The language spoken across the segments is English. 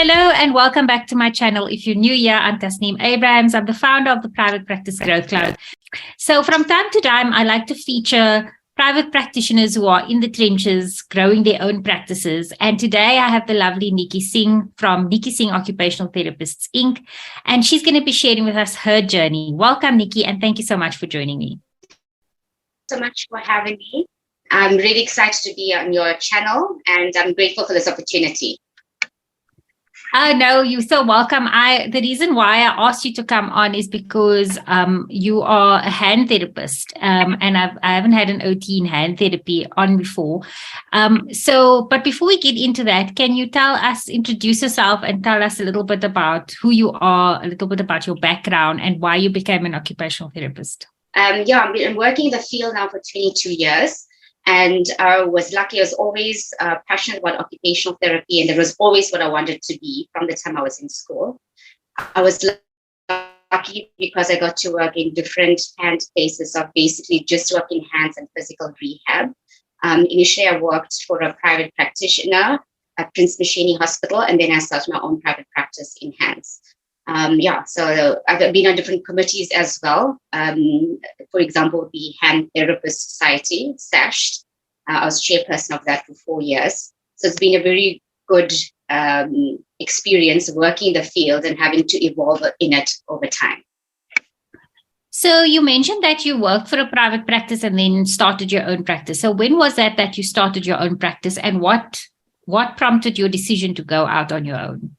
Hello and welcome back to my channel. If you're new here, I'm Tasneem Abrahams. I'm the founder of the Private Practice Growth Club. So from time to time, I like to feature private practitioners who are in the trenches, growing their own practices. And today I have the lovely Niki Singh from Niki Singh Occupational Therapists, Inc. And she's going to be sharing with us her journey. Welcome, Niki, and thank you so much for joining me. So much for having me. I'm really excited to be on your channel and I'm grateful for this opportunity. No, you're so welcome. The reason why I asked you to come on is because you are a hand therapist, and I haven't had an OT in hand therapy on before. But before we get into that, can you introduce yourself and tell us a little bit about who you are, a little bit about your background and why you became an occupational therapist? I'm working in the field now for 22 years. And I was lucky. I was always passionate about occupational therapy, and it was always what I wanted to be from the time I was in school. I was lucky because I got to work in different hand cases of basically just working hands and physical rehab. Initially, I worked for a private practitioner at Prince Mashini Hospital, and then I started my own private practice in hands. So I've been on different committees as well. For example, the Hand Therapist Society, SASH. I was chairperson of that for 4 years. So it's been a very good experience working in the field and having to evolve in it over time. So you mentioned that you worked for a private practice and then started your own practice. So when was that you started your own practice, and what prompted your decision to go out on your own?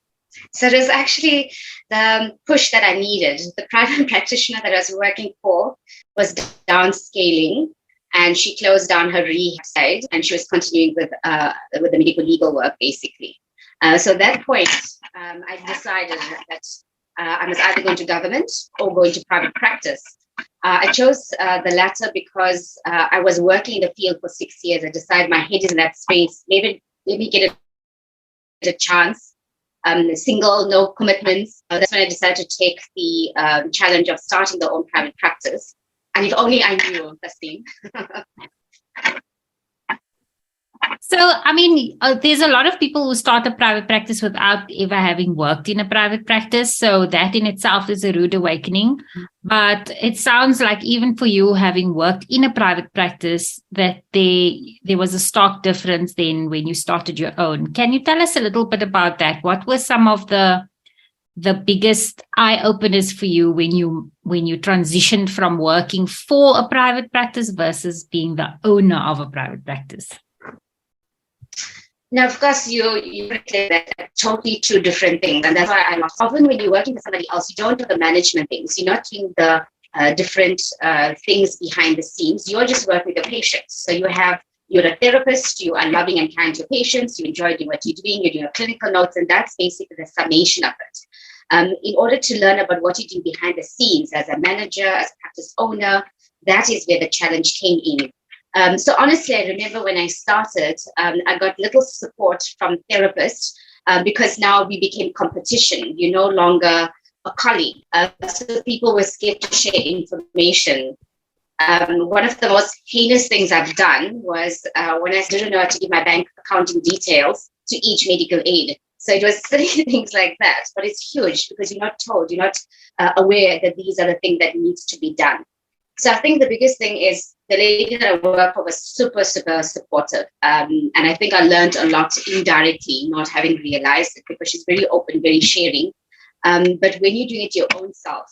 So it was actually the push that I needed. The private practitioner that I was working for was downscaling, and she closed down her rehab side, and she was continuing with the medical legal work, basically. So at that point, I decided that I was either going to government or going to private practice. I chose the latter because I was working in the field for 6 years. I decided my head is in that space. Maybe let me get a chance. Single, no commitments. That's when I decided to take the challenge of starting their own private practice. And if only I knew, Tasneem. So, there's a lot of people who start a private practice without ever having worked in a private practice. So that in itself is a rude awakening. But it sounds like even for you, having worked in a private practice, that there was a stark difference then when you started your own. Can you tell us a little bit about that? What were some of the biggest eye-openers for you when you transitioned from working for a private practice versus being the owner of a private practice? Now, of course, you say that totally two different things. And that's why often when you're working for somebody else, you don't do the management things. You're not doing the different things behind the scenes. You're just working with the patients. So you're a therapist, you are loving and kind to your patients, you enjoy doing what you're doing your clinical notes, and that's basically the summation of it. In order to learn about what you're doing behind the scenes as a manager, as a practice owner, that is where the challenge came in. So honestly, I remember when I started, I got little support from therapists because now we became competition. You're no longer a colleague. So people were scared to share information. One of the most heinous things I've done was when I didn't know how to give my bank accounting details to each medical aid. So it was silly things like that, but it's huge because you're not told, you're not aware that these are the things that needs to be done. So I think the biggest thing is the lady that I work for was super, super supportive. And I think I learned a lot indirectly, not having realized it, because she's very open, very sharing. But when you're doing it your own self,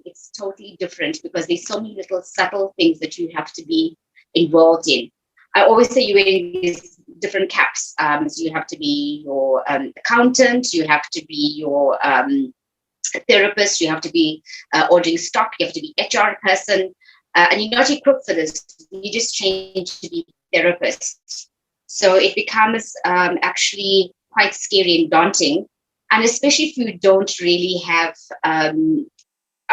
it's totally different because there's so many little subtle things that you have to be involved in. I always say you're wearing these different caps. So you have to be your accountant, you have to be your therapist, you have to be ordering stock, you have to be HR person, and you're not equipped for this. You just change to be therapist. So it becomes actually quite scary and daunting. And especially if you don't really have, I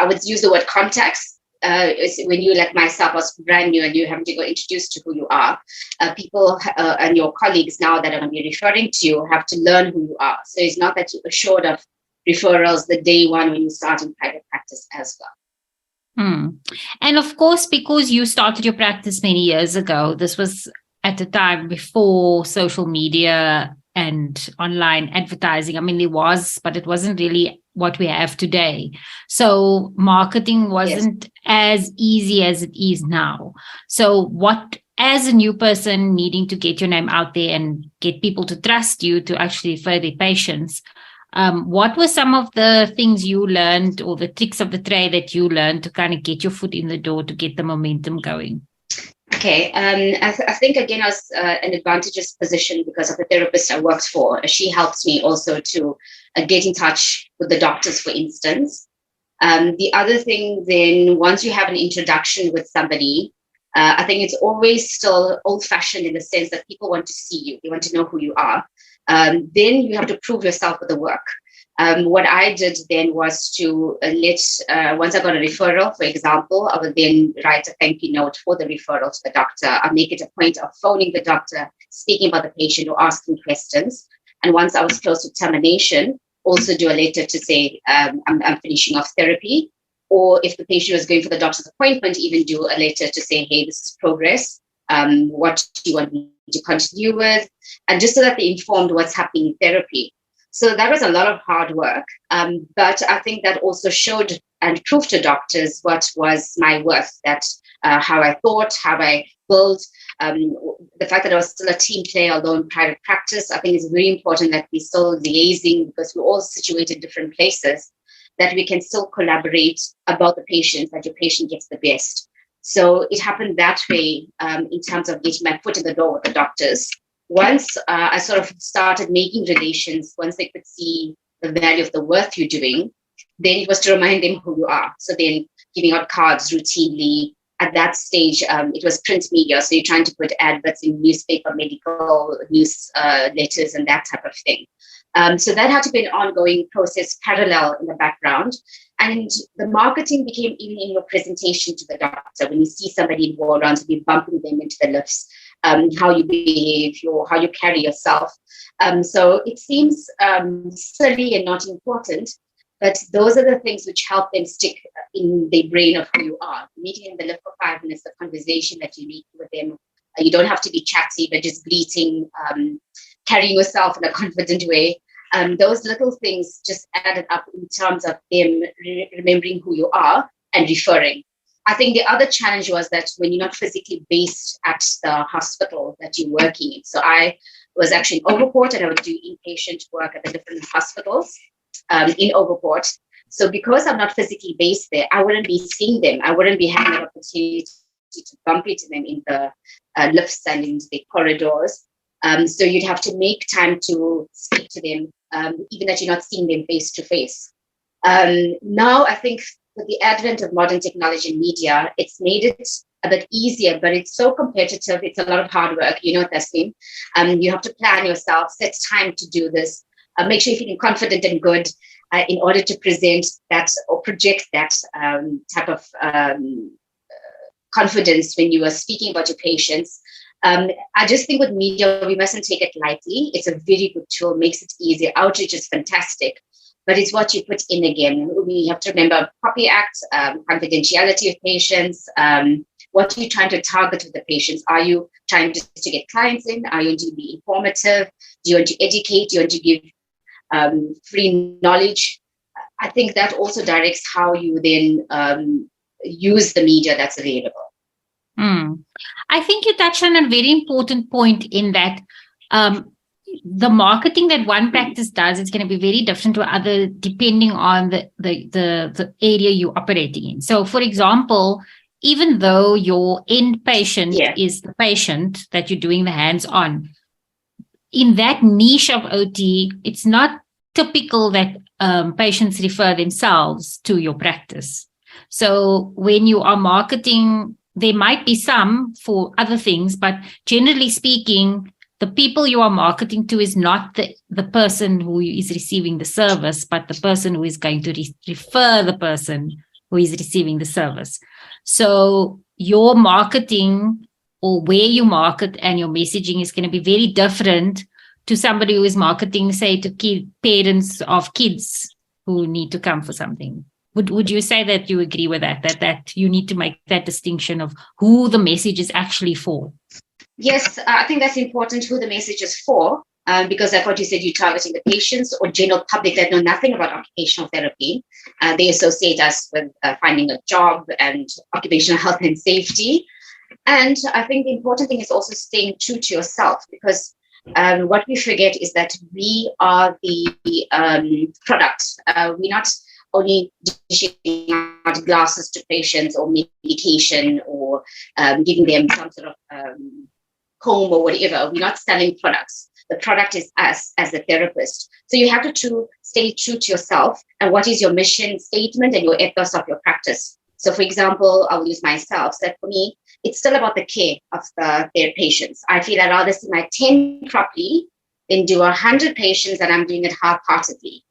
would use the word context. When you, like myself, was brand new and you have to go introduced to who you are, people and your colleagues now that are going to be referring to you have to learn who you are. So it's not that you're assured of referrals the day one when you start in private practice as well. And of course, because you started your practice many years ago, this was at a time before social media and online advertising. I mean, there was, but it wasn't really what we have today. So marketing wasn't as easy as it is now. So what, as a new person needing to get your name out there and get people to trust you to actually refer their patients, what were some of the things you learned, or the tricks of the trade that you learned to kind of get your foot in the door, to get the momentum going? Okay, I think again I was an advantageous position because of the therapist I worked for. She helped me also to get in touch with the doctors, for instance. The other thing then, once you have an introduction with somebody, I think it's always still old-fashioned in the sense that people want to see you. They want to know who you are. Then you have to prove yourself with the work. What I did then was to once I got a referral, for example, I would then write a thank you note for the referral to the doctor. I'll make it a point of phoning the doctor, speaking about the patient or asking questions. And once I was close to termination, also do a letter to say, I'm finishing off therapy. Or if the patient was going for the doctor's appointment, even do a letter to say, hey, this is progress. What do you want me to continue with? And just so that they're informed what's happening in therapy. So that was a lot of hard work. But I think that also showed and proved to doctors what was my worth, that how I thought, how I built. The fact that I was still a team player, although in private practice, I think it's very important that we're still liaising, because we're all situated in different places, that we can still collaborate about the patient, that your patient gets the best. So it happened that way in terms of getting my foot in the door with the doctors. Once I sort of started making relations, once they could see the value of the work you're doing, then it was to remind them who you are. So then giving out cards routinely. At that stage, it was print media. So you're trying to put adverts in newspaper, medical news letters and that type of thing. So that had to be an ongoing process, parallel in the background. And the marketing became even in your presentation to the doctor. When you see somebody in war rounds, you'll be bumping them into the lifts, how you behave, how you carry yourself. So it seems silly and not important, but those are the things which help them stick in their brain of who you are. Meeting in the lift for 5 minutes, the conversation that you meet with them. You don't have to be chatty, but just greeting, carrying yourself in a confident way. Those little things just added up in terms of them remembering who you are and referring. I think the other challenge was that when you're not physically based at the hospital that you're working in. So I was actually in Overport, and I would do inpatient work at the different hospitals in Overport. So because I'm not physically based there, I wouldn't be seeing them. I wouldn't be having an opportunity to bump into them in the lifts and in the corridors. So you'd have to make time to speak to them, even that you're not seeing them face to face. Now, I think with the advent of modern technology and media, it's made it a bit easier, but it's so competitive. It's a lot of hard work, Tasneem. You have to plan yourself, set time to do this, make sure you're feeling confident and good in order to present that or project that type of confidence when you are speaking about your patients. I just think with media, we mustn't take it lightly. It's a very good tool, makes it easier. Outreach is fantastic, but it's what you put in again. We have to remember Copy Act, confidentiality of patients, what are you trying to target with the patients? Are you trying to get clients in? Are you going to be informative? Do you want to educate? Do you want to give free knowledge? I think that also directs how you then use the media that's available. I think you touched on a very important point in that the marketing that one practice does is going to be very different to other depending on the area you're operating in. So, for example, even though your end patient is the patient that you're doing the hands-on, in that niche of OT, it's not typical that patients refer themselves to your practice. So when you are marketing, there might be some for other things, but generally speaking, the people you are marketing to is not the person who is receiving the service, but the person who is going to refer the person who is receiving the service. So your marketing or where you market and your messaging is going to be very different to somebody who is marketing, say, to parents of kids who need to come for something. Would you say that you agree with that you need to make that distinction of who the message is actually for? Yes, I think that's important, who the message is for. because like what you said, you're targeting the patients or general public that know nothing about occupational therapy. They associate us with finding a job and occupational health and safety. And I think the important thing is also staying true to yourself, because what we forget is that we are the product. We're not only dishing out glasses to patients or medication or giving them some sort of comb or whatever. We're not selling products. The product is us as a therapist. So you have to stay true to yourself and what is your mission statement and your ethos of your practice. So, for example, I'll use myself. So for me, it's still about the care of their patients. I feel I'd rather see my 10 properly than do 100 patients and I'm doing it half-heartedly.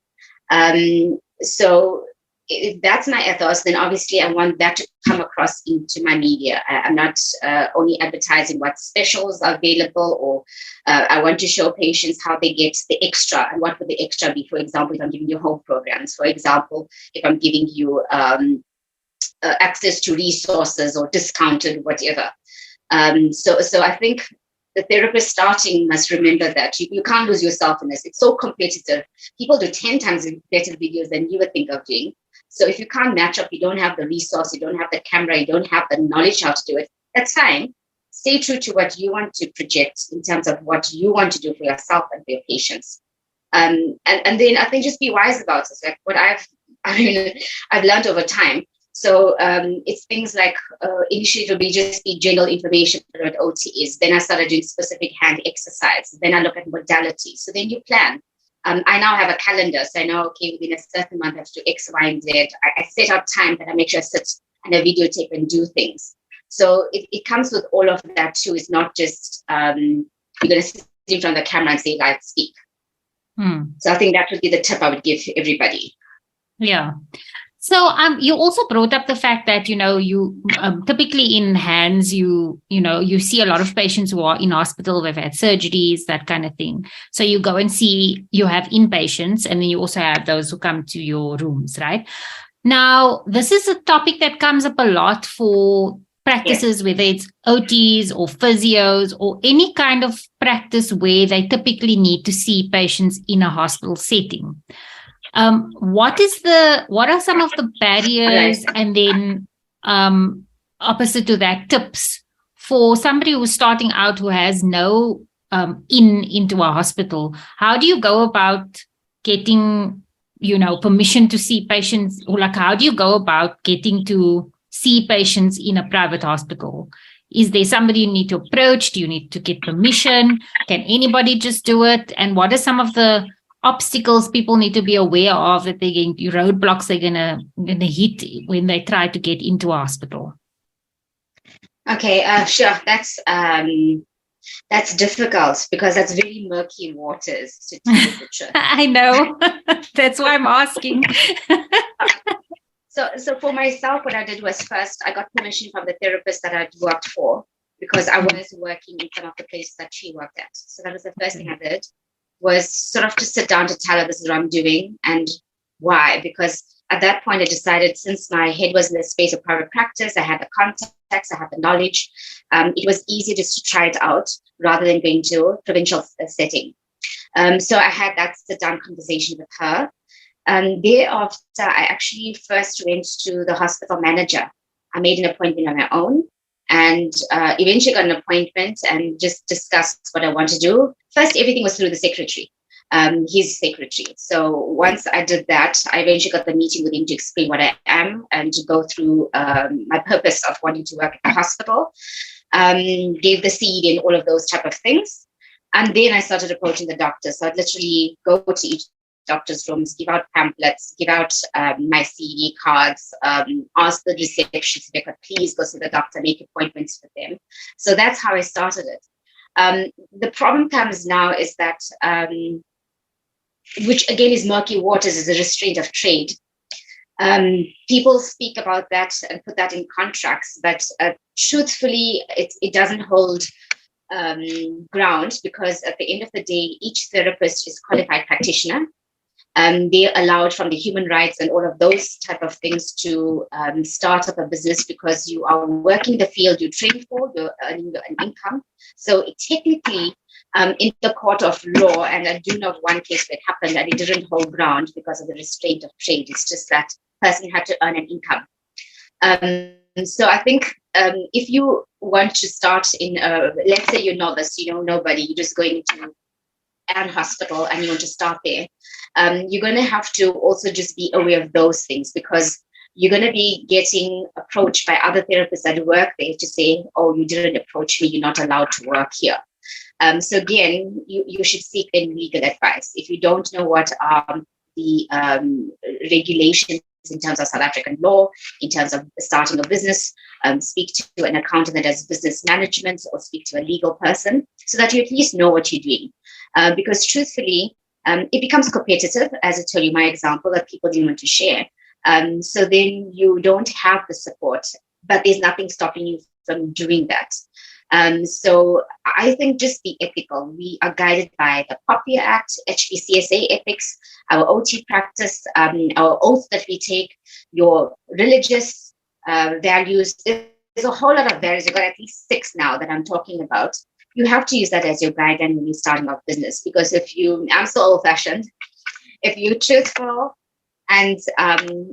So if that's my ethos, then obviously I want that to come across into my media. I'm not only advertising what specials are available, or I want to show patients how they get the extra. And what would the extra be? For example, if I'm giving you home programs, for example, if I'm giving you access to resources or discounted whatever. So I think the therapist starting must remember that you can't lose yourself in this. It's so competitive. People do 10 times better videos than you would think of doing. So if you can't match up, you don't have the resource, you don't have the camera, you don't have the knowledge how to do it, that's fine. Stay true to what you want to project in terms of what you want to do for yourself and for your patients. And then I think just be wise about it. Like what I've learned over time. So it's things like initially it will just be general information about OT is. Then I started doing specific hand exercises. Then I look at modalities. So then you plan. I now have a calendar. So I know, okay, within a certain month I have to do X, Y, and Z. I set up time that I make sure I sit and I videotape and do things. So it comes with all of that too. It's not just you're going to sit in front of the camera and say, "Guys, speak." So I think that would be the tip I would give everybody. Yeah. So you also brought up the fact that, you typically in hands, you see a lot of patients who are in hospital, they've had surgeries, that kind of thing. So you go and see, you have inpatients, and then you also have those who come to your rooms, right? Now, this is a topic that comes up a lot for practices, whether it's OTs or physios or any kind of practice where they typically need to see patients in a hospital setting. What are some of the barriers, and then opposite to that, tips for somebody who's starting out who has no into a hospital? How do you go about getting, permission to see patients, or like how do you go about getting to see patients in a private hospital? Is there somebody you need to approach? Do you need to get permission? Can anybody just do it? And what are some of the obstacles people need to be aware of that they're going to, roadblocks they're gonna hit when they try to get into a hospital? Okay, sure. That's difficult because that's very murky waters to tell you the truth. I know. That's why I'm asking. So for myself, what I did was first I got permission from the therapist that I'd worked for, because I was working in some of the places that she worked at. So that was the first thing I did, was sort of to sit down to tell her this is what I'm doing and why. Because at that point I decided, since my head was in the space of private practice, I had the contacts, I had the knowledge, it was easier just to try it out rather than going to a provincial setting. So I had that sit down conversation with her. Thereafter, I actually first went to the hospital manager. I made an appointment on my own, and eventually got an appointment and just discussed what I want to do. First, everything was through the secretary, his secretary. So once I did that, I eventually got the meeting with him to explain what I am and to go through my purpose of wanting to work at the hospital, gave the CD and all of those type of things. And then I started approaching the doctors. So I'd literally go to each doctor's rooms, give out pamphlets, give out my CD cards, ask the receptionist if they could please go see the doctor, make appointments with them. So that's how I started it. The problem comes now is that, which again is murky waters, is a restraint of trade. People speak about that and put that in contracts, but truthfully, it doesn't hold ground, because at the end of the day, each therapist is a qualified practitioner. They're allowed from the human rights and all of those type of things to start up a business, because you are working the field you train for, you're earning an income. So technically, in the court of law. And I do know of one case that happened and it didn't hold ground because of the restraint of trade. It's just that person had to earn an income. So I think if you want to start in, let's say you're novice, you know nobody, you're just going to an hospital and you want to start there, you're going to have to also just be aware of those things, because you're going to be getting approached by other therapists that work there to say, oh, you didn't approach me, you're not allowed to work here. So again, you should seek then legal advice. If you don't know what are the regulations in terms of South African law, in terms of starting a business, speak to an accountant that does business management, or speak to a legal person so that you at least know what you're doing. Because truthfully, it becomes competitive, as I told you, my example that people didn't want to share. So then you don't have the support, but there's nothing stopping you from doing that. So I think just be ethical. We are guided by the POPIA Act, HPCSA ethics, our OT practice, our oath that we take, your religious values. There's a whole lot of values. I've got at least 6 now that I'm talking about. You have to use that as your guideline when you're starting off business, because I'm so old-fashioned, if you're truthful and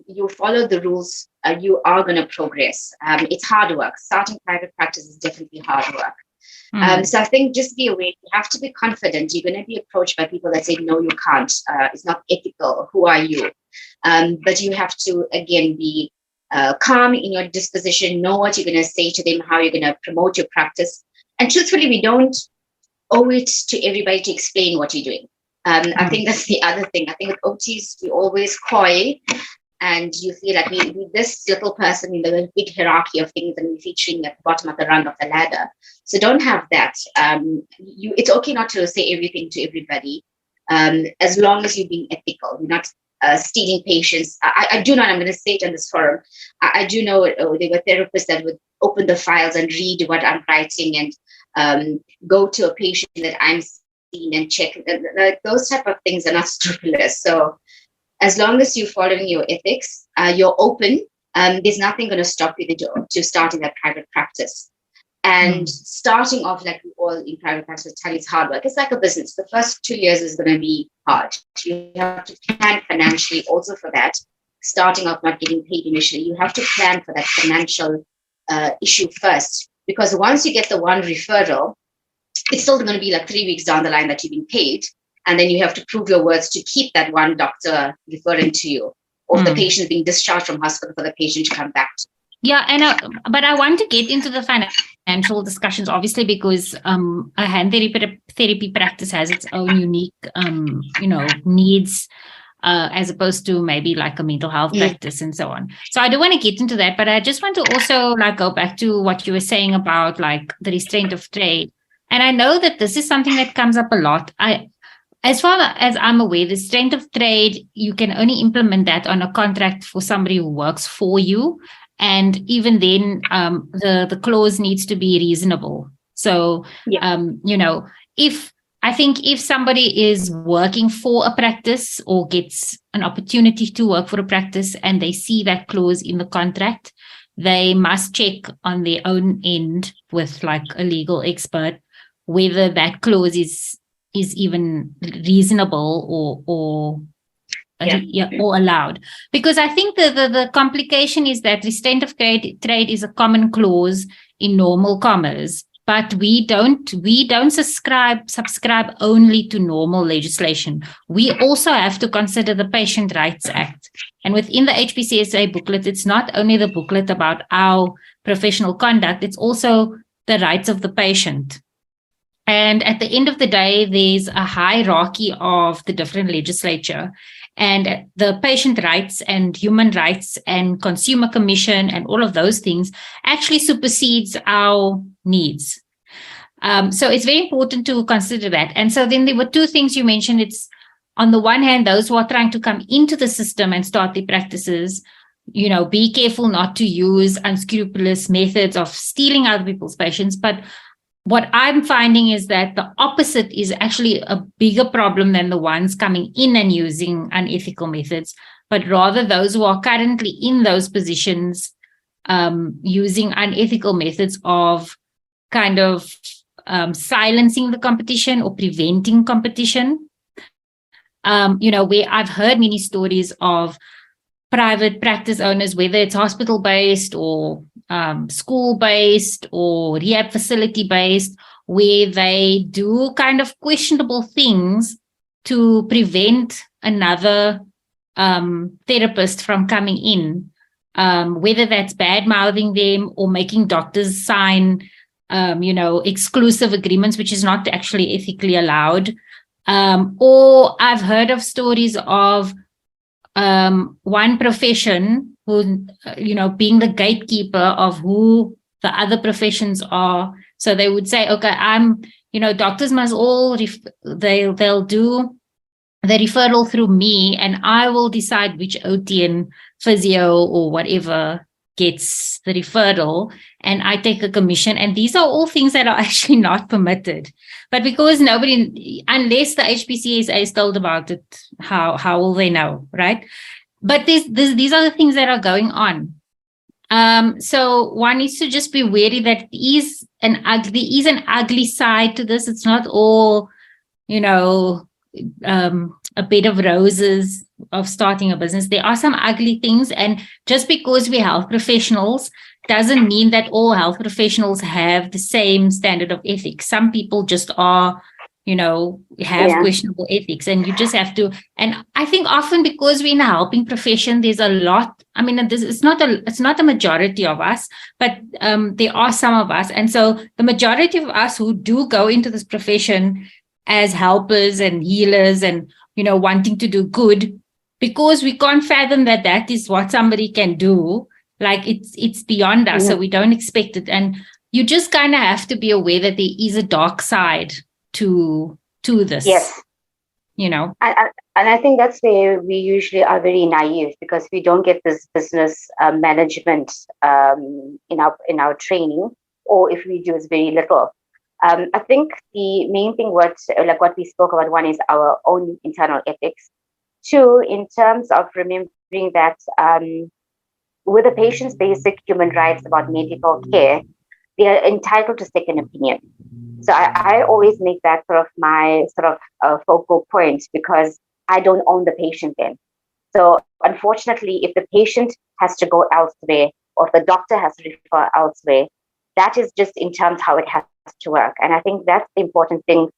you follow the rules, you are going to progress. It's hard work. Starting private practice is definitely hard work. So I think just be aware. You have to be confident. You're going to be approached by people that say, no, you can't. It's not ethical. Who are you? But you have to, again, be calm in your disposition, know what you're going to say to them, how you're going to promote your practice. And truthfully, we don't owe it to everybody to explain what you're doing. I think that's the other thing. I think with OTs, we always coy, and you feel like we this little person in the big hierarchy of things, and we're featuring at the bottom of the rung of the ladder. So don't have that. It's okay not to say everything to everybody, as long as you're being ethical. You're not stealing patients. I do know, and I'm going to say it on this forum, I do know there were therapists that would open the files and read what I'm writing and go to a patient that I'm seeing and check. Those type of things are not scrupulous. So as long as you're following your ethics, you're open, there's nothing going to stop you to starting that private practice. And starting off, like we all in private practice, tell you it's hard work. It's like a business. The first 2 years is going to be hard. You have to plan financially also for that. Starting off not getting paid initially, you have to plan for that financial issue first. Because once you get the one referral, it's still going to be like 3 weeks down the line that you've been paid. And then you have to prove your words to keep that one doctor referring to you, or the patient being discharged from hospital for the patient to come back to. Yeah, but I want to get into the financial discussions, obviously, because a hand therapy practice has its own unique, needs, as opposed to maybe like a mental health practice and so on. So I do want to get into that, but I just want to also go back to what you were saying about the restraint of trade. And I know that this is something that comes up a lot. As far as I'm aware, the restraint of trade, you can only implement that on a contract for somebody who works for you. And even then, the clause needs to be reasonable. So, if somebody is working for a practice or gets an opportunity to work for a practice and they see that clause in the contract, they must check on their own end with a legal expert whether that clause is even reasonable or allowed. Because I think the complication is that restraint of trade is a common clause in normal commerce, but we don't subscribe only to normal legislation. We also have to consider the Patient Rights Act. And within the HPCSA booklet, it's not only the booklet about our professional conduct, it's also the rights of the patient. And at the end of the day, there's a hierarchy of the different legislature, and the patient rights and human rights and consumer commission and all of those things actually supersedes our needs. So it's very important to consider that. And so then there were 2 things you mentioned. It's on the one hand, those who are trying to come into the system and start their practices, be careful not to use unscrupulous methods of stealing other people's patients. But what I'm finding is that the opposite is actually a bigger problem than the ones coming in and using unethical methods, but rather those who are currently in those positions using unethical methods of silencing the competition or preventing competition. Where I've heard many stories of private practice owners, whether it's hospital-based or school-based or rehab facility-based, where they do kind of questionable things to prevent another therapist from coming in, whether that's bad-mouthing them or making doctors sign, exclusive agreements, which is not actually ethically allowed. Or I've heard of stories of one profession who, being the gatekeeper of who the other professions are. So they would say, okay, doctors must all, they'll do the referral through me, and I will decide which OT and physio or whatever gets the referral, and I take a commission. And these are all things that are actually not permitted. But because nobody, unless the HPCSA is told about it, how will they know, right? But these are the things that are going on. So one needs to just be wary that there is an ugly side to this. It's not all, a bed of roses of starting a business. There are some ugly things. And just because we're health professionals doesn't mean that all health professionals have the same standard of ethics. Some people just are, have questionable ethics, and you just have to. And I think often because we're in a helping profession, there's a lot. I mean, it's not a majority of us, but there are some of us. And so the majority of us who do go into this profession as helpers and healers and, wanting to do good, because we can't fathom that is what somebody can do. Like it's beyond us. So we don't expect it. And you just kind of have to be aware that there is a dark side to this. Yes. And I think that's where we usually are very naive, because we don't get this business management in our training, or if we do, it's very little. I think the main thing, what we spoke about, one is our own internal ethics. Two, in terms of remembering that with a patient's basic human rights about medical care, they are entitled to second opinion. So I always make that my focal point, because I don't own the patient then. So unfortunately, if the patient has to go elsewhere, or if the doctor has to refer elsewhere, that is just in terms how it has to work. And I think that's the important thing.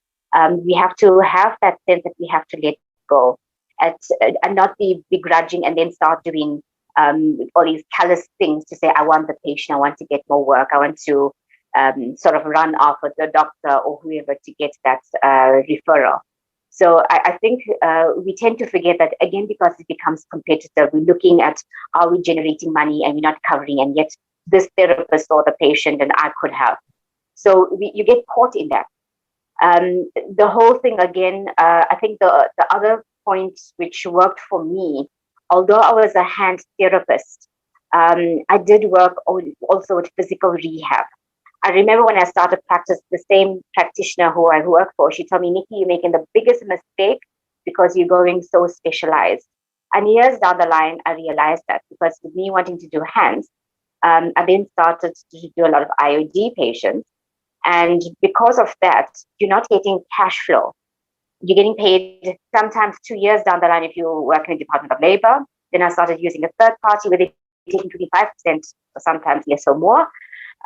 We have to have that sense that we have to let go and not be begrudging and then start doing all these callous things to say, I want the patient, I want to get more work, I want to run off with the doctor or whoever to get that referral. So I think we tend to forget that, again, because it becomes competitive. We're looking at, are we generating money and we're not covering, and yet this therapist or the patient and I could have. So you get caught in that. The whole thing, again, I think the other point which worked for me, although I was a hand therapist, I did work also with physical rehab. I remember when I started practice, the same practitioner who I worked for, she told me, Niki, you're making the biggest mistake because you're going so specialized. And years down the line, I realized that, because with me wanting to do hands, I then started to do a lot of IOD patients. And because of that, you're not getting cash flow. You're getting paid sometimes 2 years down the line if you work in the Department of Labor. Then I started using a third party where they're taking 25% or sometimes less or more.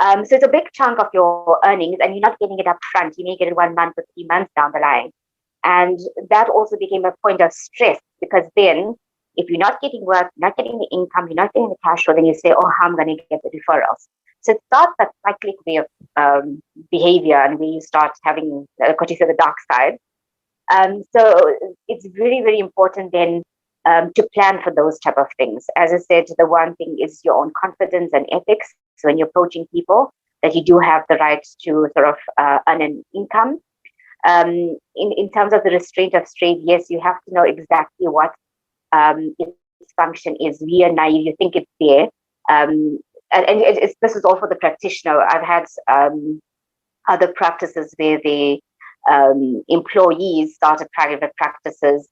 So it's a big chunk of your earnings, and you're not getting it up front. You may get it 1 month or 3 months down the line. And that also became a point of stress, because then if you're not getting work, you're not getting the income, you're not getting the cash flow, then you say, oh, how am I going to get the referrals? So it starts that cyclic way of behavior, and where you start having, what you say, the dark side. So it's very, very important then to plan for those type of things. As I said, the one thing is your own confidence and ethics. So when you're approaching people, that you do have the right to earn an income. In terms of the restraint of trade, yes, you have to know exactly what its function is. We are naive, you think it's there. This is all for the practitioner. I've had other practices where the employees started private practices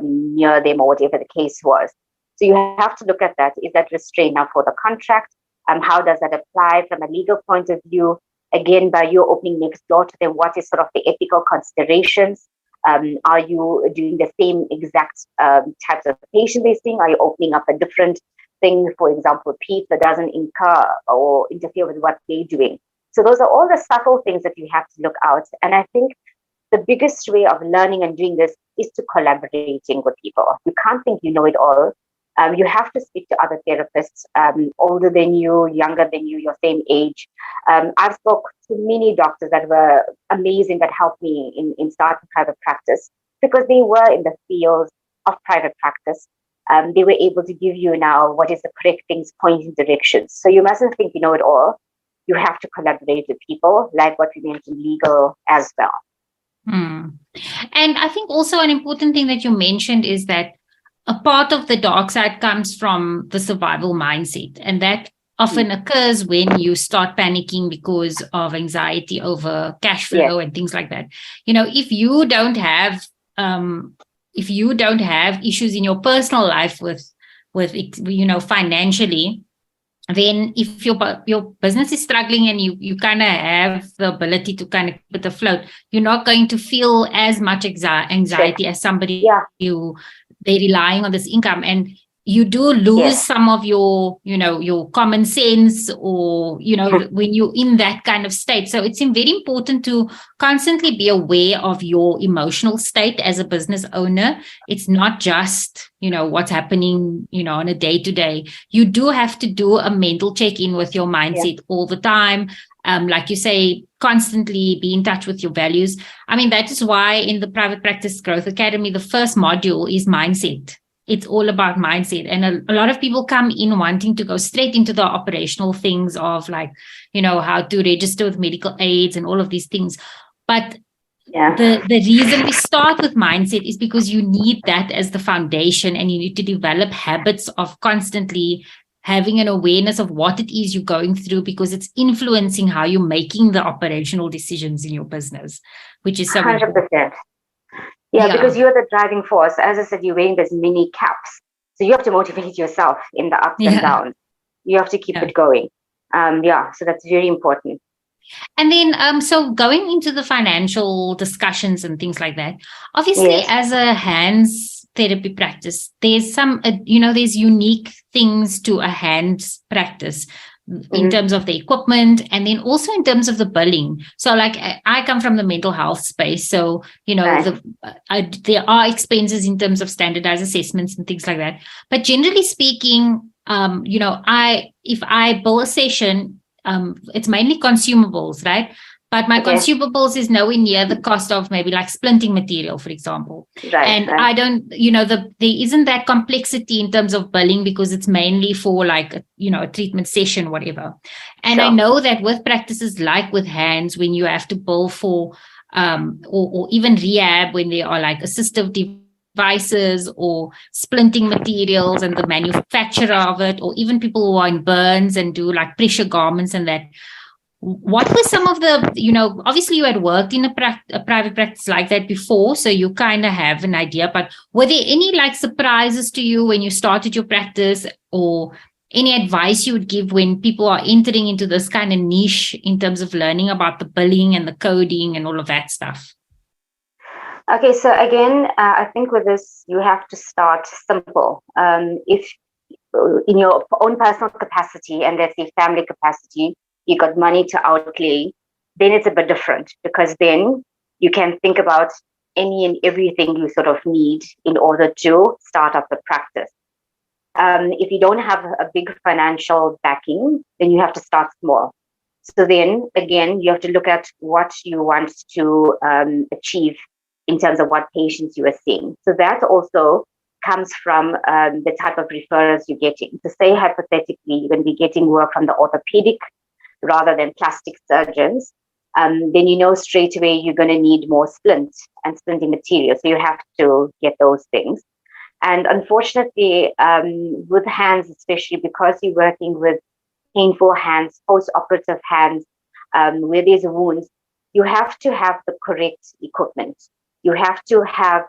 near them, or whatever the case was. So you have to look at that. Is that restraint now for the contract? How does that apply from a legal point of view? again, by you opening next door to them, what is sort of the ethical considerations? Are you doing the same exact types of patient they're seeing? Are you opening up a different thing, for example, PEEP that doesn't incur or interfere with what they're doing? So those are all the subtle things that you have to look out. And I think the biggest way of learning and doing this is to collaborating with people. You can't think you know it all. You have to speak to other therapists, older than you, younger than you, your same age. I've spoken to many doctors that were amazing, that helped me in starting private practice, because they were in the field of private practice. They were able to give you now what is the correct things, pointing directions. So you mustn't think you know it all. You have to collaborate with people, like what we mentioned, legal as well. And I think also an important thing that you mentioned is that a part of the dark side comes from the survival mindset. And that often occurs when you start panicking because of anxiety over cash flow and things like that. If you don't have issues in your personal life with financially, then if your business is struggling and you kind of have the ability to kind of keep it afloat, you're not going to feel as much anxiety as somebody they're relying on this income, and you do lose some of your common sense, or when you're in that kind of state. So it's very important to constantly be aware of your emotional state as a business owner. It's not just what's happening on a day-to-day. You do have to do a mental check-in with your mindset all the time. Like you say, constantly be in touch with your values. I mean, that is why in the Private Practice Growth Academy, the first module is mindset. It's all about mindset. And a lot of people come in wanting to go straight into the operational things of how to register with medical aids and all of these things. But the reason we start with mindset is because you need that as the foundation, and you need to develop habits of constantly having an awareness of what it is you're going through, because it's influencing how you're making the operational decisions in your business, which is so 100%. Yeah, because you're the driving force. As I said, you're wearing those mini caps. So you have to motivate yourself in the ups and downs. You have to keep it going. So that's very important. And then, so going into the financial discussions and things like that, obviously as a hands therapy practice, there's some, there's unique things to a hands practice in terms of the equipment, and then also in terms of the billing. So I come from the mental health space. So, there are expenses in terms of standardized assessments and things like that. But generally speaking, if I bill a session, it's mainly consumables, right? But my consumables is nowhere near the cost of maybe like splinting material, for example. I don't, there isn't that complexity in terms of billing, because it's mainly for a treatment session, whatever. And I know that with practices like with hands, when you have to bill for, or even rehab, when they are assistive devices or splinting materials and the manufacturer of it, or even people who are in burns and do pressure garments and that. What were some of the, obviously you had worked in a private practice like that before, so you kind of have an idea, but were there any surprises to you when you started your practice, or any advice you would give when people are entering into this kind of niche in terms of learning about the billing and the coding and all of that stuff? Okay, so again, I think with this, you have to start simple. If in your own personal capacity, and let's say family capacity, you got money to outlay, then it's a bit different, because then you can think about any and everything you sort of need in order to start up the practice. If you don't have a big financial backing, then you have to start small. So then again, you have to look at what you want to achieve in terms of what patients you are seeing. So that also comes from the type of referrals you're getting. So say hypothetically, you're going to be getting work from the orthopedic rather than plastic surgeons, then straight away you're going to need more splint and splinting material. So you have to get those things. And unfortunately, with hands, especially because you're working with painful hands, post-operative hands, where there's wounds, you have to have the correct equipment. You have to have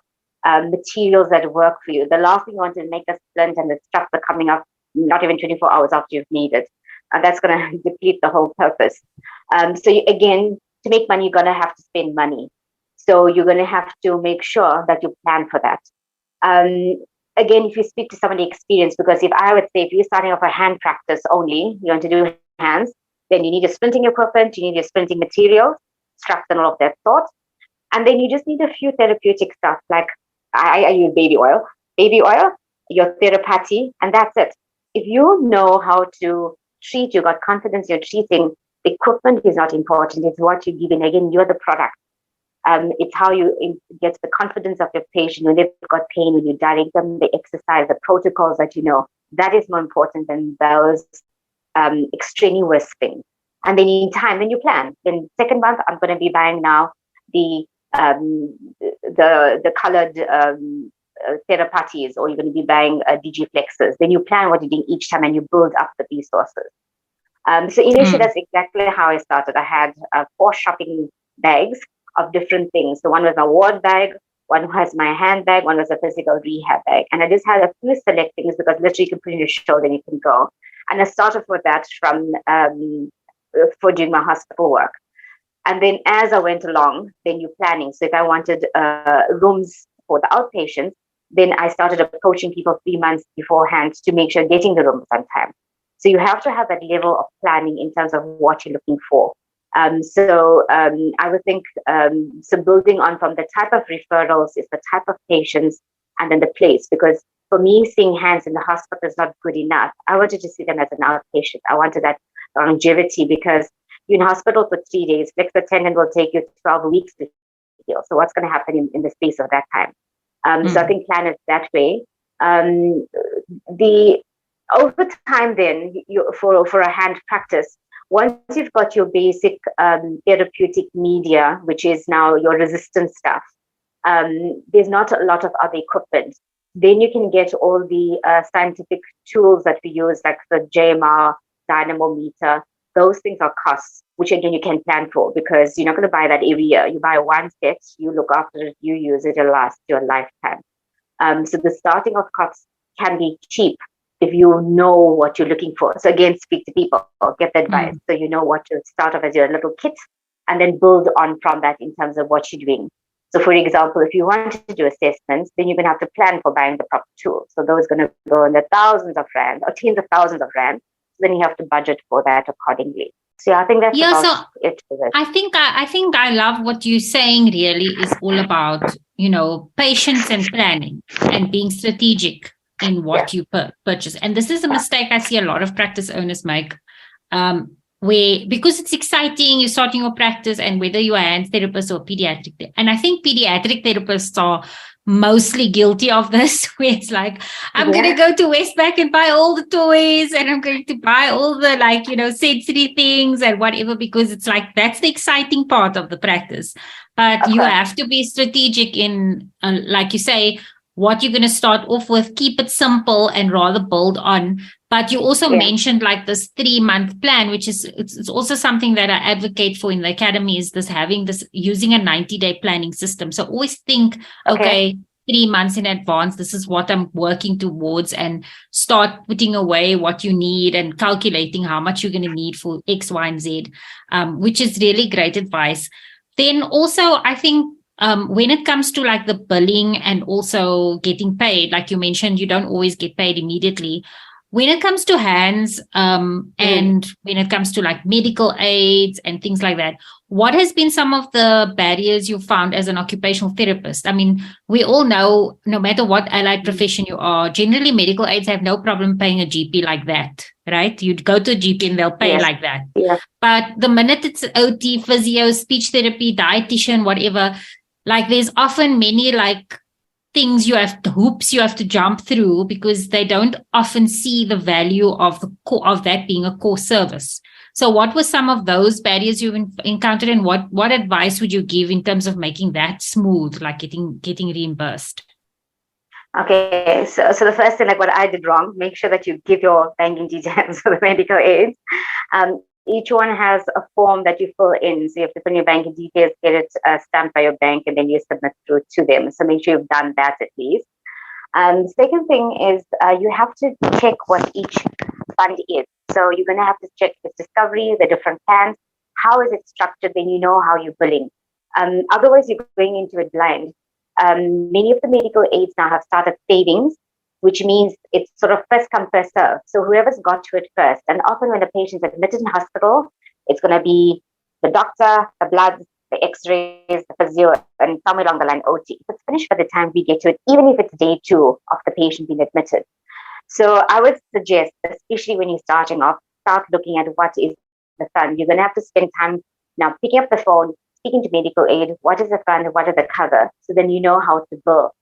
materials that work for you. The last thing you want to make a splint and the straps are coming up not even 24 hours after you've made it. and that's going to deplete the whole purpose. Again, to make money, you're going to have to spend money. So you're going to have to make sure that you plan for that. Again, if you speak to somebody experienced, because if you're starting off a hand practice only, you want to do hands, then you need your splinting equipment, you need your splinting materials, straps and all of that sort. And then you just need a few therapeutic stuff, like I use baby oil, your therapy, and that's it. If you know how to treat, you got confidence you're treating, the equipment is not important, it's what you're giving. Again, you're the product. It's how you get the confidence of your patient when they've got pain, when you direct them, the exercise, the protocols that you know. That is more important than those extraneous things. And then in time, when you plan, then second month, I'm going to be buying now the colored therapies, or you're going to be buying digiflexes. Then you plan what you're doing each time and you build up the resources. So initially, that's exactly how I started. I had 4 shopping bags of different things. So one was a ward bag, one was my handbag, one was a physical rehab bag. And I just had a few select things because literally you can put in your shoulder and you can go. And I started with that for doing my hospital work. And then as I went along, then you're planning. So if I wanted rooms for the outpatients, then I started approaching people 3 months beforehand to make sure getting the rooms on time. So you have to have that level of planning in terms of what you're looking for. I would think, so building on from the type of referrals is the type of patients and then the place, because for me, seeing hands in the hospital is not good enough. I wanted to see them as an outpatient. I wanted that longevity, because you're in hospital for 3 days, flex attendant will take you 12 weeks to heal. So what's going to happen in the space of that time? So I think plan it that way. Over time, then, for a hand practice, once you've got your basic therapeutic media, which is now your resistance stuff, there's not a lot of other equipment. Then you can get all the scientific tools that we use, like the JMR, dynamometer. Those things are costs, which again you can plan for, because you're not going to buy that every year. You buy one set, you look after it, you use it, it'll last your lifetime. So the starting of costs can be cheap if you know what you're looking for. So again, speak to people or get the advice. So you know what to start off as your little kit and then build on from that in terms of what you're doing. So for example, if you want to do assessments, then you're going to have to plan for buying the proper tools. So those are going to go in the thousands of rand or tens of thousands of rand. So then you have to budget for that accordingly. So I think that's about it. I think I love what you're saying. Really, is all about patience and planning and being strategic in what you purchase. And this is a mistake I see a lot of practice owners make, where because it's exciting, you're starting your practice, and whether you're a hand therapist or pediatric, and I think pediatric therapists are mostly guilty of this, where it's like, I'm going to go to Westpac and buy all the toys, and I'm going to buy all the sensory things and whatever, because it's like, that's the exciting part of the practice. But you have to be strategic in, like you say, what you're going to start off with, keep it simple and rather build on. But you also mentioned like this 3-month plan, which is, it's also something that I advocate for in the academy, is using a 90-day planning system. So always think, okay, 3 months in advance, this is what I'm working towards, and start putting away what you need and calculating how much you're going to need for X, Y, and Z, which is really great advice. Then also, I think, when it comes to like the billing and also getting paid, like you mentioned, you don't always get paid immediately. When it comes to hands, and when it comes to like medical aids and things like that, what has been some of the barriers you found as an occupational therapist? I mean, we all know, no matter what allied profession you are, generally medical aids have no problem paying a GP like that, right? You'd go to a GP and they'll pay like that. Yeah. But the minute it's OT, physio, speech therapy, dietitian, whatever, like there's often many like hoops you have to jump through, because they don't often see the value of that being a core service. So what were some of those barriers you've encountered, and what advice would you give in terms of making that smooth, like getting reimbursed? Okay, so the first thing, like what I did wrong, make sure that you give your banking details for the medical aids. Each one has a form that you fill in. So you have to fill in your banking details, get it stamped by your bank, and then you submit through to them. So make sure you've done that at least. Second thing is you have to check what each fund is. So you're going to have to check its discovery, the different plans. How is it structured? Then you know how you're billing. Otherwise, you're going into it blind. Many of the medical aids now have started savings, which means it's sort of first come, first serve. So whoever's got to it first. And often when the patient's admitted in hospital, it's going to be the doctor, the bloods, the x-rays, the physio, and somewhere along the line, OT. It's finished by the time we get to it, even if it's day 2 of the patient being admitted. So I would suggest, especially when you're starting off, start looking at what is the fund. You're going to have to spend time now picking up the phone, speaking to medical aid, what is the fund, what are the cover, so then you know how to bill.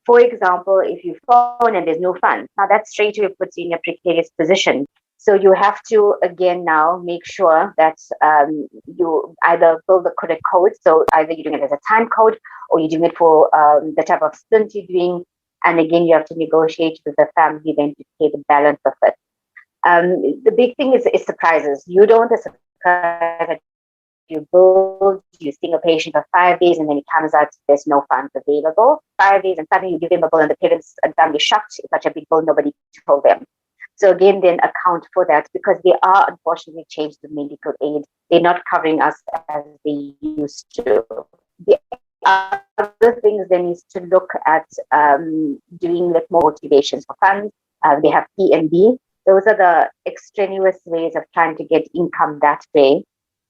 For example, if you phone and there's no funds, now that straight away puts you in a precarious position. So you have to, again, now make sure that you either bill the correct code. So either you're doing it as a time code or you're doing it for the type of stint you're doing. And again, you have to negotiate with the family then to pay the balance of it. The big thing is surprises. You don't want a surprise that you build, you see a patient for 5 days and then it comes out there's no funds available. 5 days and suddenly you give them a bill and the parents and family shocked. It's such a big bill, nobody told them. So again, then account for that because they are unfortunately changed the medical aid. They're not covering us as they used to. The other things then is to look at doing like more motivations for funds. They have P&B. Those are the extraneous ways of trying to get income that way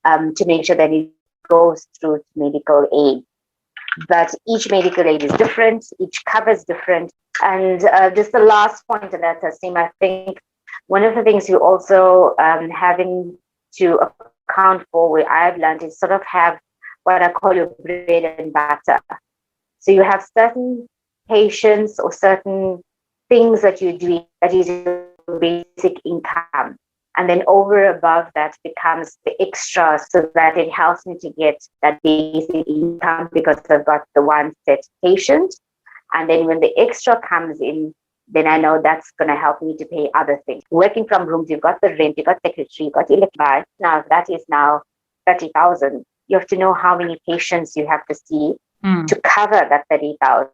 to make sure that it goes through to medical aid. But each medical aid is different, each cover is different. And just the last point of that, Tasim, I think one of the things you also having to account for, where I've learned, is sort of have what I call your bread and butter. So you have certain patients or certain things that you're doing that is your basic income. And then over above that becomes the extra so that it helps me to get that basic income because I've got the one set patient. And then when the extra comes in, then I know that's going to help me to pay other things. Working from rooms, you've got the rent, you've got secretary, you've got electricity. Now that is now 30,000. You have to know how many patients you have to see to cover that 30,000.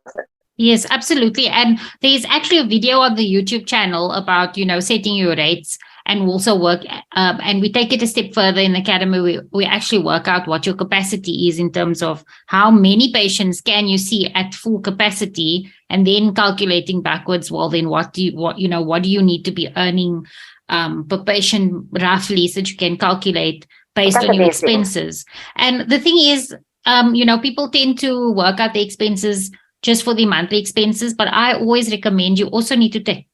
Yes, absolutely. And there's actually a video on the YouTube channel about, setting your rates. And also work, and we take it a step further in the academy. We actually work out what your capacity is in terms of how many patients can you see at full capacity, and then calculating backwards. Well, then what do you need to be earning per patient roughly, so that you can calculate based on your expenses. And the thing is, people tend to work out the expenses just for the monthly expenses, but I always recommend you also need to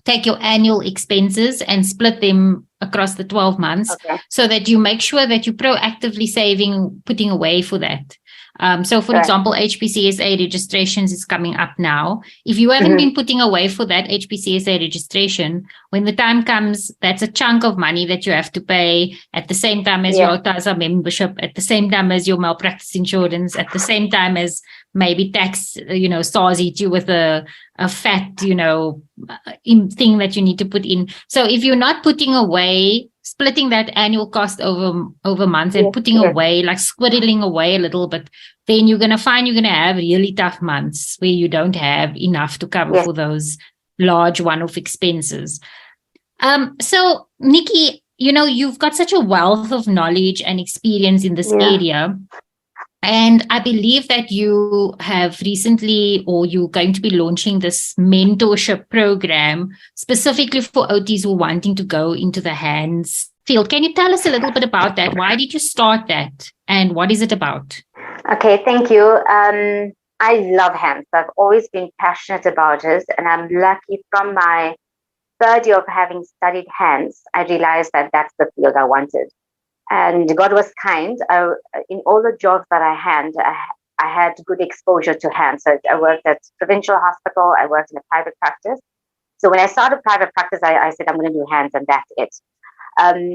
take your annual expenses and split them across the 12 months so that you make sure that you're proactively saving, putting away for that. So, for example, HPCSA registrations is coming up now. If you haven't been putting away for that HPCSA registration, when the time comes, that's a chunk of money that you have to pay at the same time as your TASA membership, at the same time as your malpractice insurance, at the same time as maybe tax, SARS eat you with a fat, thing that you need to put in. So if you're not putting away, splitting that annual cost over months and putting away, like squiddling away a little bit, then you're going to find you're going to have really tough months where you don't have enough to cover for those large one-off expenses. So Niki, you've got such a wealth of knowledge and experience in this area. And I believe that you have recently, or you're going to be launching this mentorship program specifically for OTs who are wanting to go into the hands field. Can you tell us a little bit about that? Why did you start that? And what is it about? Okay, thank you. I love hands. I've always been passionate about it. And I'm lucky from my third year of having studied hands, I realized that that's the field I wanted. And God was kind. In all the jobs that I had good exposure to hands. So I worked at provincial hospital. I worked in a private practice. So when I started private practice, I said, I'm going to do hands and that's it.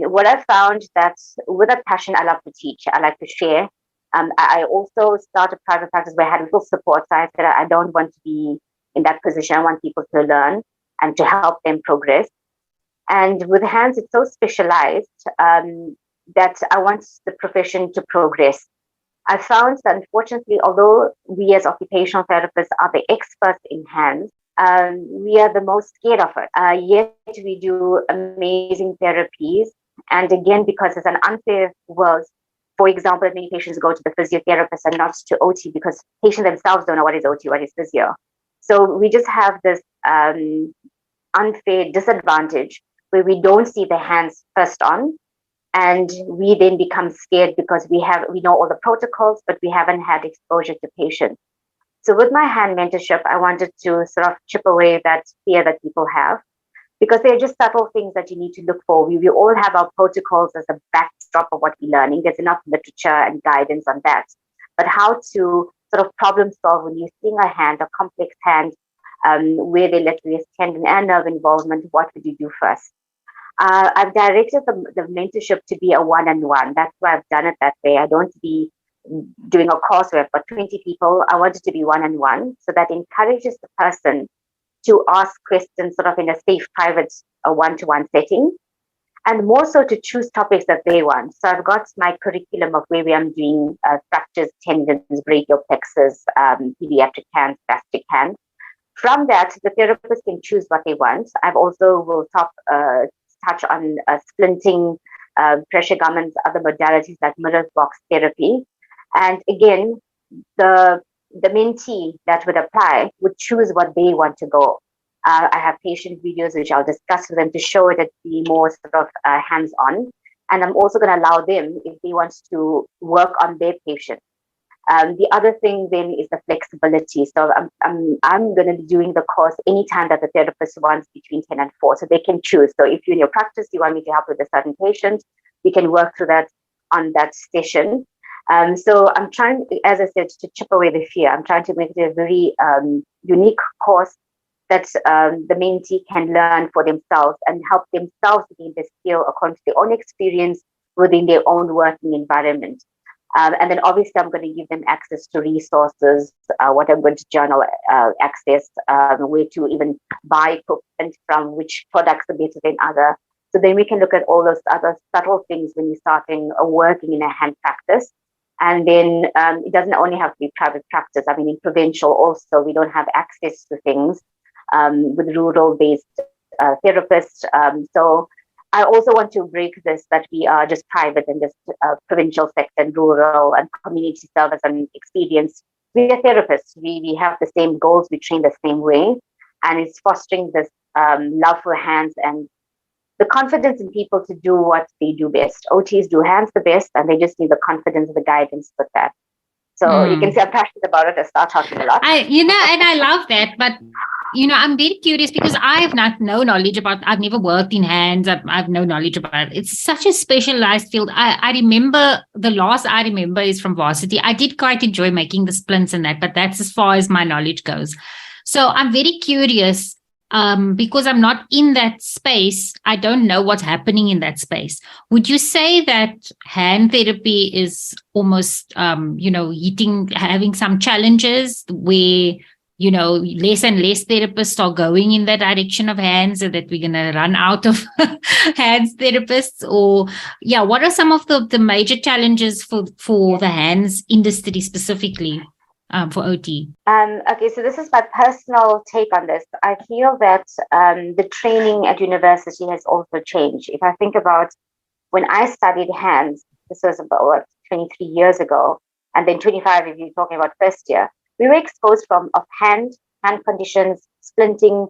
What I found that with a passion, I love to teach. I like to share. I also started private practice where I had little support. So I said, I don't want to be in that position. I want people to learn and to help them progress. And with hands, it's so specialized that I want the profession to progress. I found that unfortunately, although we as occupational therapists are the experts in hands, we are the most scared of it. Yet we do amazing therapies. And again, because it's an unfair world, for example, many patients go to the physiotherapist and not to OT because patients themselves don't know what is OT, what is physio. So we just have this unfair disadvantage where we don't see the hands first on, and we then become scared because we know all the protocols, but we haven't had exposure to patients. So with my hand mentorship, I wanted to sort of chip away that fear that people have, because they're just subtle things that you need to look for. We all have our protocols as a backdrop of what we're learning. There's enough literature and guidance on that. But how to sort of problem solve when you're seeing a hand, a complex hand, where they there's tendon and nerve involvement, what would you do first? I've directed the mentorship to be a one-on-one. That's why I've done it that way. I don't want to be doing a course where I've got 20 people. I want it to be one-on-one, so that encourages the person to ask questions sort of in a safe, private, one-to-one setting, and more so to choose topics that they want. So I've got my curriculum of where I'm doing fractures, tendons, brachial plexus, pediatric hands, spastic hands. From that, the therapist can choose what they want. I've also will touch on splinting, pressure garments, other modalities like mirror box therapy. And again, the mentee that would apply would choose what they want to go. I have patient videos which I'll discuss with them to show it to be more sort of hands-on. And I'm also going to allow them, if they want to work on their patient. The other thing then is the flexibility. So I'm going to be doing the course anytime that the therapist wants between 10 and 4. So they can choose. So if you're in your practice, you want me to help with a certain patient, we can work through that on that session. So I'm trying, as I said, to chip away the fear. I'm trying to make it a very unique course that the mentee can learn for themselves and help themselves gain the skill according to their own experience within their own working environment. And then obviously I'm going to give them access to resources, what I'm going to journal access, where to even buy equipment from, which products are better than other. So then we can look at all those other subtle things when you're starting working in a hand practice. And then it doesn't only have to be private practice. I mean, in provincial also, we don't have access to things with rural-based therapists. So I also want to break this that we are just private and just provincial sector and rural and community service and experience. We are therapists. We have the same goals. We train the same way. And it's fostering this love for hands and the confidence in people to do what they do best. OTs do hands the best, and they just need the confidence and the guidance with that. So you can see I'm passionate about it. I start talking a lot. And I love that. But, I'm very curious because I have no knowledge about, I've never worked in hands. I've no knowledge about it. It's such a specialized field. I remember, the last I remember is from varsity. I did quite enjoy making the splints and that, but that's as far as my knowledge goes. So I'm very curious. Because I'm not in that space, I don't know what's happening in that space. Would you say that hand therapy is almost, having some challenges where, less and less therapists are going in that direction of hands, so that we're going to run out of hands therapists? Or, what are some of the major challenges for the hands industry specifically? For OT? Okay, so this is my personal take on this. I feel that the training at university has also changed. If I think about when I studied hands, this was about 23 years ago, and then 25 if you're talking about first year, we were exposed of hand conditions, splinting,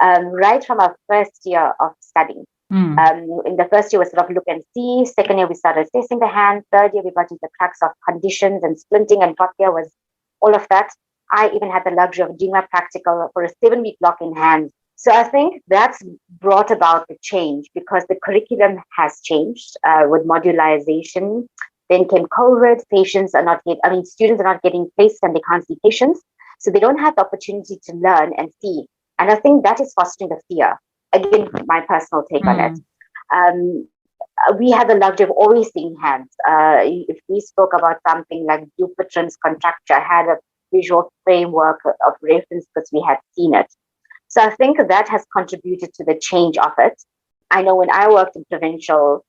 right from our first year of studying. In the first year, we sort of look and see. Second year, we started assessing the hand. Third year, we got into the cracks of conditions and splinting, and fourth year was all of that. I even had the luxury of doing my practical for a 7-week block in hand. So I think that's brought about the change because the curriculum has changed with modularization. Then came COVID. Students are not getting placed and they can't see patients. So they don't have the opportunity to learn and see. And I think that is fostering the fear. Again, my personal take on it. We had the luxury of always seeing hands. If we spoke about something like Dupuytren's contracture, I had a visual framework of reference because we had seen it. So I think that has contributed to the change of it. I know when I worked in provincial,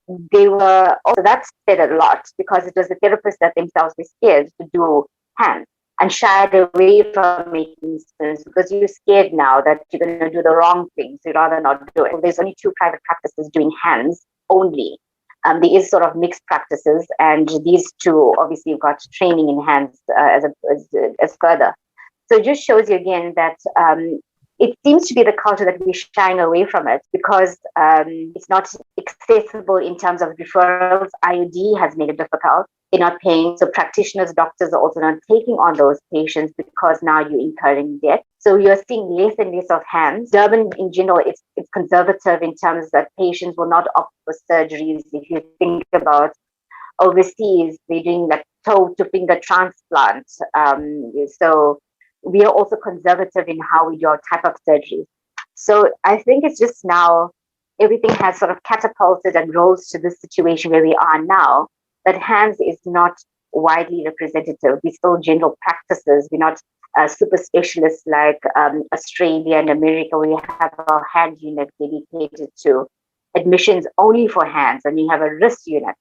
that said a lot because it was the therapists that themselves were scared to do hands. and shied away from making splints because you're scared now that you're going to do the wrong thing. So you'd rather not do it. There's only 2 private practices doing hands only. There is sort of mixed practices, and these 2 obviously you've got training in hands as further. So it just shows you again that it seems to be the culture that we're shying away from it because it's not accessible in terms of referrals. IUD has made it difficult. They're not paying. So practitioners, doctors are also not taking on those patients because now you're incurring debt. So you're seeing less and less of hands. Durban in general, it's conservative in terms that patients will not opt for surgeries. If you think about overseas, they're doing like toe to finger transplant. So we are also conservative in how we do our type of surgery. So I think it's just now everything has sort of catapulted and rose to this situation where we are now, that hands is not widely representative. We're still general practices. We're not super specialists like Australia and America, where we have a hand unit dedicated to admissions only for hands, and you have a wrist unit.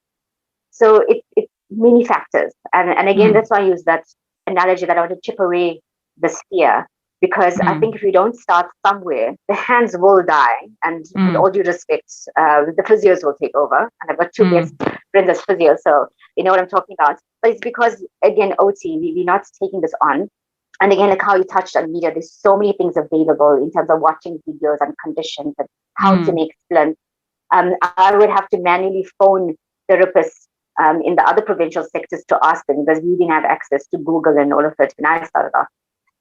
So it's many factors. And again, that's why I use that analogy that I want to chip away this fear, because I think if we don't start somewhere, the hands will die. And with all due respect, the physios will take over. And I've got 2 best friends as physios, so you know what I'm talking about. But it's because, again, OT, we're not taking this on. And again, like how you touched on media, there's so many things available in terms of watching videos and conditions and how to make splints. I would have to manually phone therapists in the other provincial sectors to ask them, because we didn't have access to Google and all of it when I started off.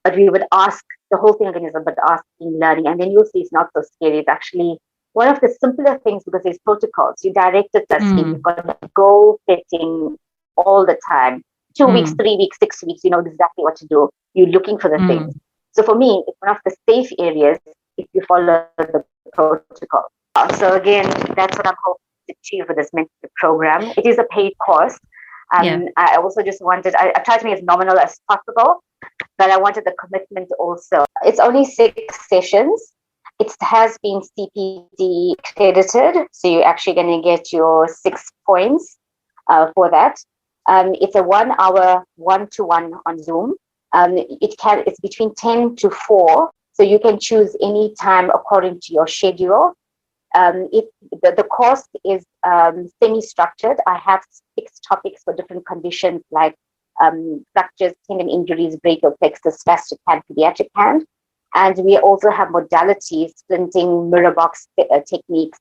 But we would ask the whole thing again, but asking, learning, and then you'll see it's not so scary. It's actually one of the simpler things because there's protocols. You directed testing, you've got goal setting all the time. 2 weeks, 3 weeks, 6 weeks, you know exactly what to do. You're looking for the things. So for me, it's one of the safe areas if you follow the protocol. So again, that's what I'm hoping to achieve with this mentorship program. It is a paid course. I also just wanted, I tried to make it as nominal as possible, but I wanted the commitment also. It's only 6 sessions. It has been CPD accredited, so you're actually going to get your 6 points for that. It's a 1 hour 1-to-1 on Zoom. It's between 10 to 4, so you can choose any time according to your schedule. If the course is semi-structured, I have 6 topics for different conditions like fractures, tendon injuries, brachial plexus, spastic hand, pediatric hand. And we also have modalities, splinting, mirror box techniques,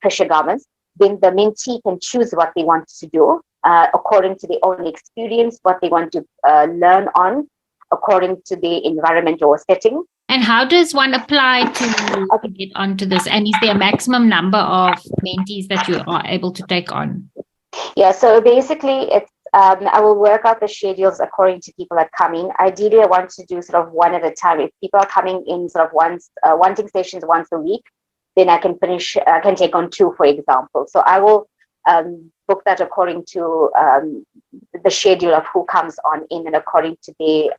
pressure garments. Then the mentee can choose what they want to do according to their own experience, what they want to learn on, according to their environment or setting. And how does one apply to get onto this? And is there a maximum number of mentees that you are able to take on? Yeah, so basically it's I will work out the schedules according to people that come in. Ideally, I want to do sort of one at a time. If people are coming in sort of once, wanting sessions once a week, then I can take on 2, for example. So I will book that according to the schedule of who comes on in and according to the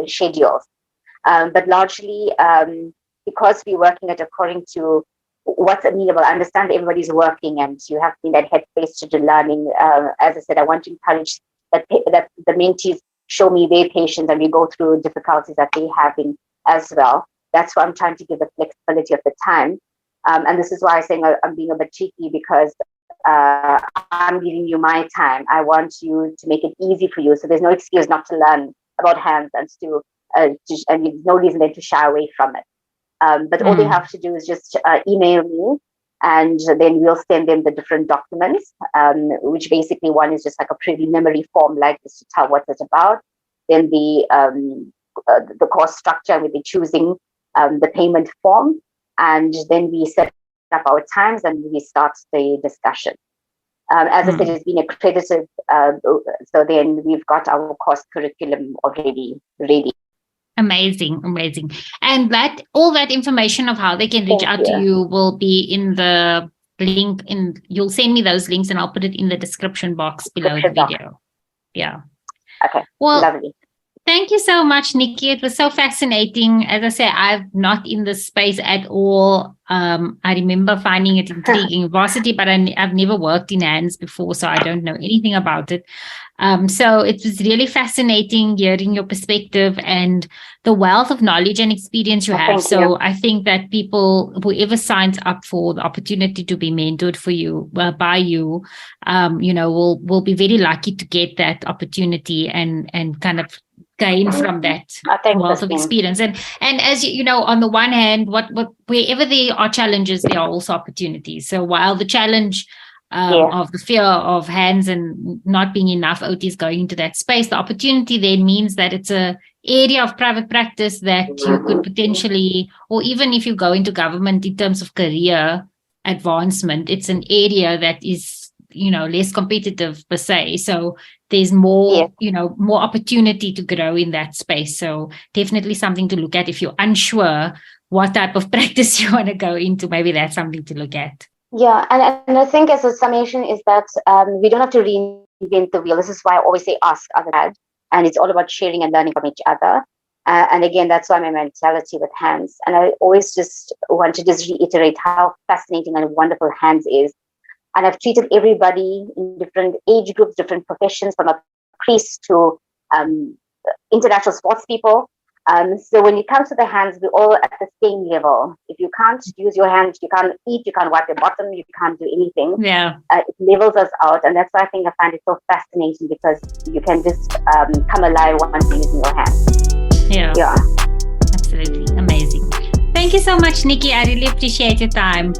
schedules. But largely, because we're working at according to what's amenable, I understand everybody's working and you have to be in that headspace to do learning. As I said, I want to encourage that the mentees show me their patients and we go through difficulties that they're having as well. That's why I'm trying to give the flexibility of the time. And this is why I'm saying I'm being a bit cheeky, because I'm giving you my time. I want you to make it easy for you. So there's no excuse not to learn about hands and and there's no reason then to shy away from it. But all they have to do is just email me, and then we'll send them the different documents, which basically one is just like a preliminary form like this to tell what it's about. Then the course structure, we'll be choosing the payment form, and then we set up our times and we start the discussion. As I said, it's been accredited, so then we've got our course curriculum already ready. Amazing. And all that information of how they can reach out to you will be in the link. You'll send me those links and I'll put it in the description box below the video. Yeah. Okay. Well, lovely. Thank you so much, Niki. It was so fascinating. As I say, I'm not in this space at all. I remember finding it intriguing in varsity, but I've never worked in hands before, so I don't know anything about it. So it was really fascinating hearing your perspective and the wealth of knowledge and experience you have. So I think that people, whoever signs up for the opportunity to be mentored for you, by you, will be very lucky to get that opportunity and kind of gain from that wealth of experience. And as you know, on the one hand, wherever there are challenges, there are also opportunities. So while the challenge of the fear of hands and not being enough OTs going into that space, the opportunity then means that it's a area of private practice that you could potentially, or even if you go into government in terms of career advancement, it's an area that is, less competitive per se. So there's more, more opportunity to grow in that space. So definitely something to look at if you're unsure what type of practice you want to go into. Maybe that's something to look at. Yeah, and I think as a summation is that we don't have to reinvent the wheel. This is why I always say ask other dad, and it's all about sharing and learning from each other. And again, that's why my mentality with hands. And I always just want to reiterate how fascinating and wonderful hands is. And I've treated everybody in different age groups, different professions, from a priest to international sports people. So when it comes to the hands, we're all at the same level. If you can't use your hands, you can't eat, you can't wipe your bottom, you can't do anything. Yeah. It levels us out. And that's why I find it so fascinating, because you can just come alive once you're using your hands. Yeah. Absolutely. Amazing. Thank you so much, Niki. I really appreciate your time.